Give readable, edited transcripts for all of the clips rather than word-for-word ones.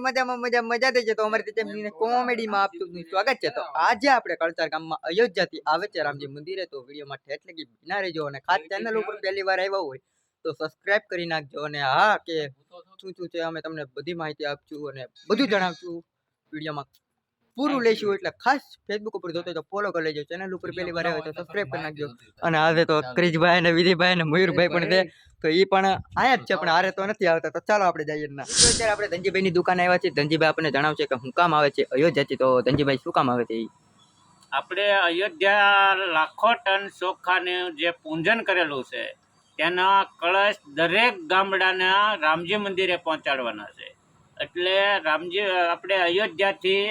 મજા થઈ છે. તો અમારી ચેનલની કોમેડીમાં આપ સૌનું સ્વાગત છે. તો આજે આપણે કળતર ગામમાં અયોધ્યાથી આવે છે રામજી મંદિરે. તો વિડીયોમાં ઠેઠ લગી બિના રહેજો અને ખાસ ચેનલ ઉપર પહેલી વાર આવ્યા હોય તો સબસ્ક્રાઇબ કરી નાખજો. અને હા કે શું છે અમે તમને બધી માહિતી આપશું અને બધું જણાવશું વિડીયોમાં પૂરું લઈશું. એટલે ખાસ ફેસબુક ઉપર જોતો તો ફોલો કરી લેજો. ચેનલ ઉપર પહેલી વાર આવે તો સબસ્ક્રાઇબ કરી નાખજો. અને આજે તો ક્રિશભાઈ અને વિધિભાઈ અને મયુરભાઈ પણ છે. તો એ પણ આયા જ છે, પણ આરે તો નથી આવતા. તો ચાલો આપણે જઈએ. ના અત્યારે આપણે ધનજીભાઈની દુકાને આવ્યા છીએ. ધનજીભાઈ આપણને જણાવશે કે હું કામ આવે છે અયોધ્યાથી. તો ધનજીભાઈ શું કામ આવે છે? આપણે અયોધ્યા લાખો ટન ચોખાને જે પૂજન કરેલું છે તેના કળશ દરેક ગામડાના રામજી મંદિરે પહોંચાડવાના છે. એટલે રામજી આપણે અયોધ્યાથી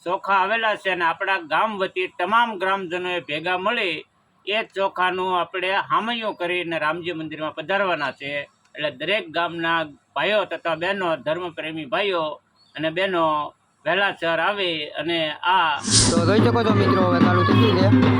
ચોખા આવેલા છે અને આપણા ગામ વતી તમામ ગ્રામજનોએ ભેગા મળી એ ચોખાનું આપણે હામૈયું કરીને રામજી મંદિરમાં પધારવાના છે. એટલે દરેક ગામના ભાઈઓ તથા બહેનો, ધર્મપ્રેમી ભાઈઓ અને બહેનો વહેલાસર આવી અને આ તો જોઈ શકો છો મિત્રો, હવે ચાલુ થઈ ગયું છે.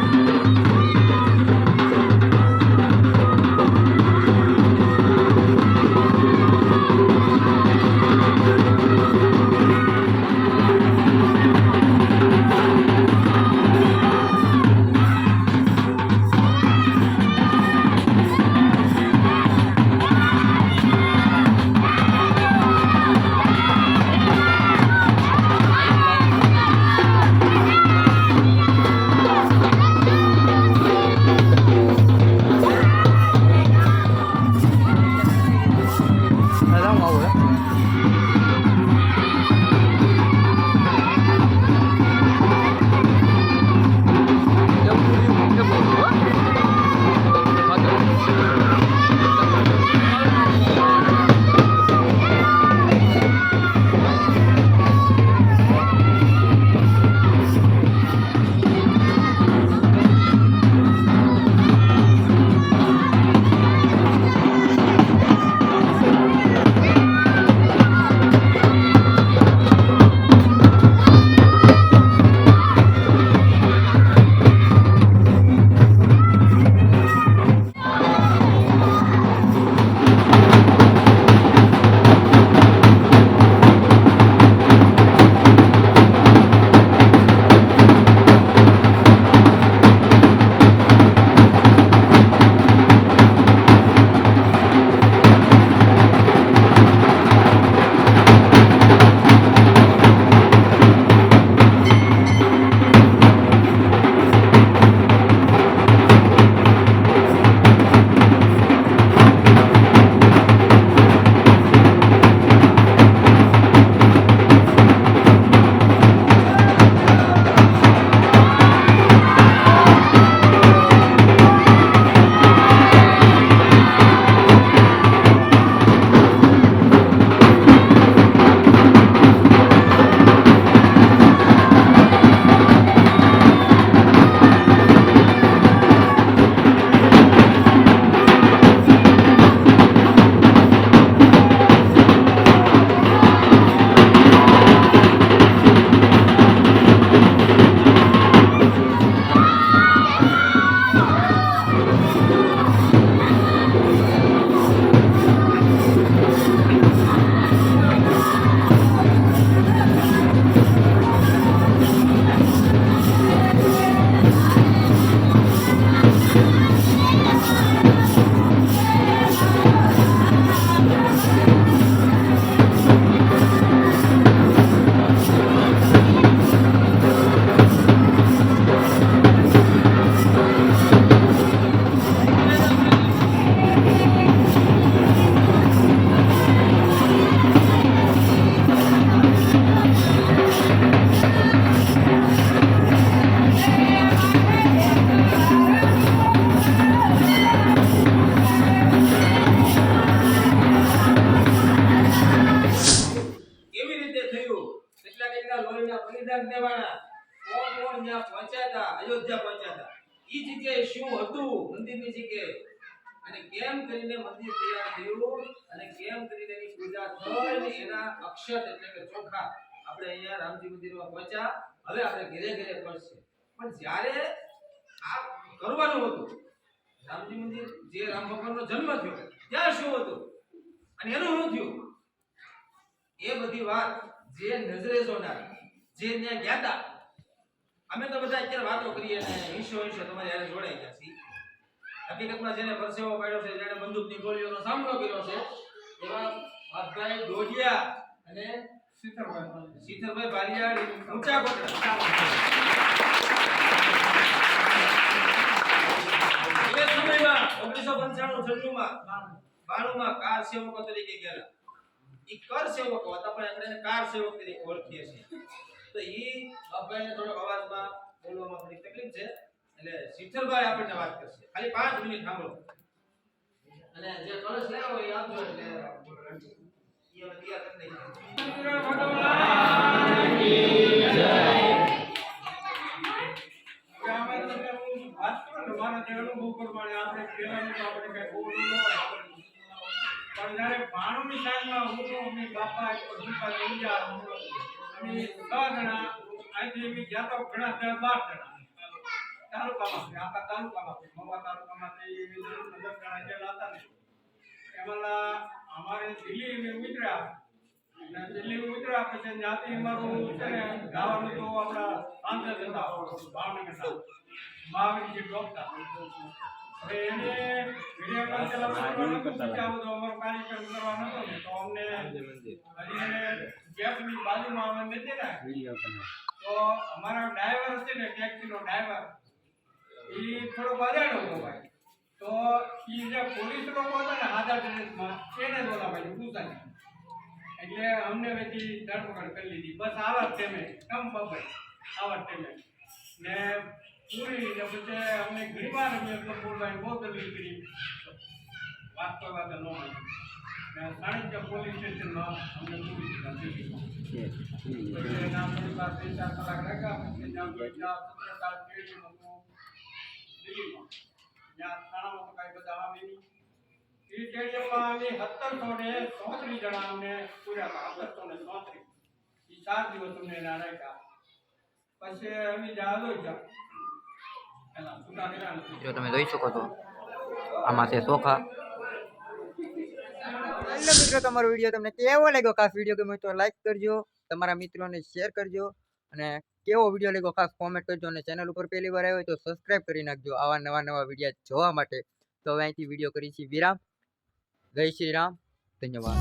અયોધ્યા પહોંચ્યા હતા. ઈ જગ્યાએ શું હતું મંદિરની જગ્યાએ અને કેમ કરીને મંદિર તૈયાર થયું અને કેમ કરીને એની પૂજા થઈ અને એના અક્ષત એટલે કે ચોખા આપણે અહીંયા રામજી મંદિરમાં પહોંચ્યા. હવે આપણે ઘરે ઘરે પડશે. પણ જ્યારે આ કરવાનું હતું રામજી મંદિર જે રામ ભગવાનનો જન્મ થયો ત્યાં શું હતું અને એનું શું થયું એ બધી વાત જે નજરે જોનાર, જે ત્યાં ગયા હતા. અમે તો બધા અત્યારે વાતો કરીએ ને ઈશો તમારી હારે જોડાઈ ગયા છીએ. હકીકતમાં જેને પરસેવો પાડ્યો છે, જેને બંદૂકની ગોળીઓનો સામનો કર્યો છે, એવા વાઘભાઈ ડોડિયા અને શીતળભાઈ બારિયા ઊંચા કોટડા. એ સમયમાં 1995 માં કાર સેવકો તરીકે ગયેલા. ઈ કર સેવકો હતા, પણ આપણે એને કાર સેવક તરીકે ઓળખીએ છીએ. તો ઈ બાપભાઈને થોડો અવાજમાં બોલવામાં થોડી તકલીફ છે, એટલે શીતળભાઈ આપણને વાત કરશે. ખાલી 5 મિનિટ સાંભળો. અને જે કળશ લેવો હોય એ આપજો, એટલે ઈ હવે તૈયાર કરી દઈએ. પણ જ્યારે 92 સાલમાં હું અમે બાપા દીપા લઈ ગયા અમે 6 જણા અહીંથી અમે ગયા તો ઘણા 10-12 જણા તાલુકામાં આખા તાલુકામાં મવા તાલુકામાંથી 10 જણા જેલા હતા ને એમાં અમારે દિલ્હી અમે ઉતર્યા અને દિલ્હી ઉતર્યા પછી ત્યાંથી અમારું છે ને ગાવાનું તો આપણા આંધ્ર હતા ભાવનગરના મહાવીરજી ડોક્ટર. હવે એને વિડીયો ચલાવવાનો હતો કે આ બધો અમારો કાર્યક્રમ કરવાનો હતો ને તો અમને ગેસની બાજુમાં અમે નથી ને તો અમારા ડ્રાઈવર છે ને ટેક્સીનો ડ્રાઈવર એ થોડો બજાડો હતો ભાઈ. તો એ જે પોલીસ લોકો હતા ને હાથા ડ્રેસમાં એને જ બોલાવાય પૂછાય એટલે અમને પછી ધરપકડ કરી લીધી. બસ આવા જ ટાઈમે કમ બપાઈ આવા જ ટાઈમે ને પૂરી ને પછી અમને ઘણી વાર અમે બોલવાની બહુ દલીલ કરી. વાત કોઈ વાત ન માની ને સાણિધ્ય પોલીસ સ્ટેશનમાં અમને પૂરી દીધા. પછી એના થોડી વાર 3-4 કલાક રાખ્યા. એના બીજા 17 તારીખ દિલ્હીમાં ત્યાં થાણામાં તો કાંઈ બધા આવે નહીં. એ સ્ટેડિયમમાં અમે 1734 જણા અમને પૂર્યા હતા. 1734 એ 4 દિવસ અમને એના રાખ્યા. પછી અમે જહાજો ગયા. જો તમે જોઈ શકો છો આમાં છે ચોખા. હેલો મિત્રો, તમારો વિડીયો તમને કેવો લાગ્યો? ખાસ વિડીયો ગમ્યો તો લાઈક કરજો, તમારા મિત્રોને શેર કરજો અને કેવો વિડીયો લાગ્યો ખાસ કોમેન્ટ કરજો. અને ચેનલ ઉપર પહેલી વાર આવ્યો હોય તો સબસ્ક્રાઇબ કરી નાખજો આવા નવા વિડીયો જોવા માટે. તો હવે અહીંથી વિડીયો કરી છે વિરામ. જય શ્રી રામ, ધન્યવાદ.